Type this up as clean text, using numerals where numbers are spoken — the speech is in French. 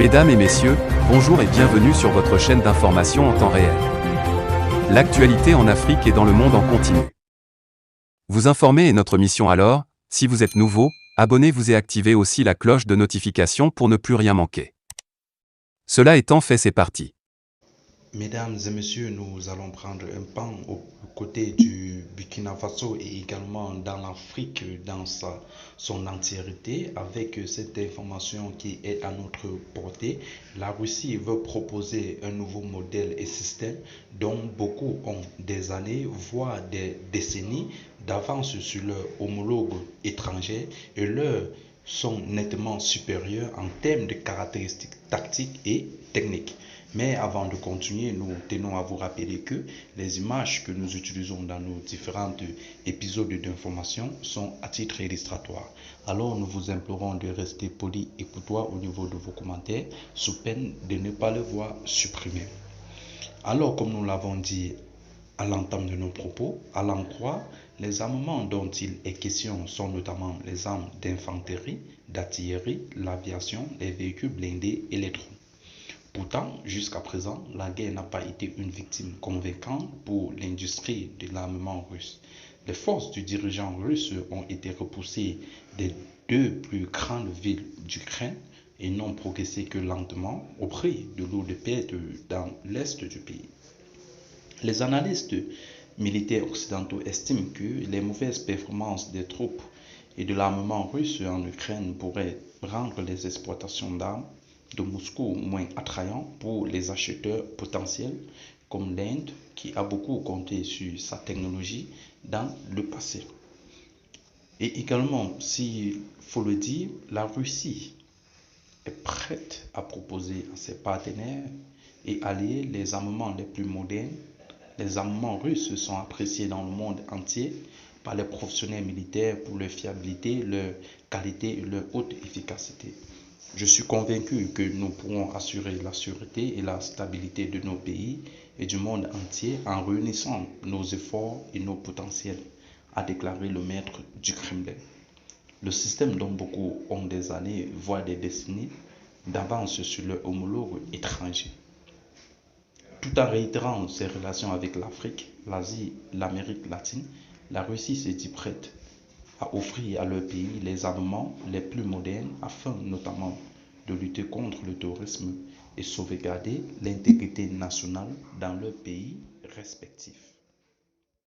Mesdames et messieurs, bonjour et bienvenue sur votre chaîne d'information en temps réel. L'actualité en Afrique et dans le monde en continu. Vous informer est notre mission alors, si vous êtes nouveau, abonnez-vous et activez aussi la cloche de notification pour ne plus rien manquer. Cela étant fait, c'est parti. Mesdames et messieurs, nous allons prendre un pan aux côtés du Burkina Faso et également dans l'Afrique dans son entièreté avec cette information qui est à notre portée. La Russie veut proposer un nouveau modèle et système dont beaucoup ont des années, voire des décennies d'avance sur leurs homologues étrangers et leurs sont nettement supérieurs en termes de caractéristiques tactiques et techniques. Mais avant de continuer, nous tenons à vous rappeler que les images que nous utilisons dans nos différents épisodes d'information sont à titre illustratoire. Alors nous vous implorons de rester poli et courtois au niveau de vos commentaires, sous peine de ne pas les voir supprimés. Alors, comme nous l'avons dit à l'entame de nos propos, à l'en croire, les armements dont il est question sont notamment les armes d'infanterie, d'artillerie, l'aviation, les véhicules blindés et les drones. Pourtant, jusqu'à présent, la guerre n'a pas été une victime convaincante pour l'industrie de l'armement russe. Les forces du dirigeant russe ont été repoussées des deux plus grandes villes d'Ukraine et n'ont progressé que lentement au prix de lourdes pertes dans l'est du pays. Les analystes militaires occidentaux estiment que les mauvaises performances des troupes et de l'armement russe en Ukraine pourraient rendre les exploitations d'armes de Moscou moins attrayant pour les acheteurs potentiels comme l'Inde qui a beaucoup compté sur sa technologie dans le passé. Et également, s'il faut le dire, la Russie est prête à proposer à ses partenaires et alliés les armements les plus modernes. Les armements russes sont appréciés dans le monde entier par les professionnels militaires pour leur fiabilité, leur qualité et leur haute efficacité. Je suis convaincu que nous pourrons assurer la sûreté et la stabilité de nos pays et du monde entier en réunissant nos efforts et nos potentiels, a déclaré le maître du Kremlin. Le système dont beaucoup ont des années, voire des décennies, d'avance sur leurs homologues étrangers. Tout en réitérant ses relations avec l'Afrique, l'Asie, l'Amérique latine, la Russie s'est dit prête à offrir à leur pays les armements les plus modernes afin notamment de lutter contre le terrorisme et sauvegarder l'intégrité nationale dans leurs pays respectifs.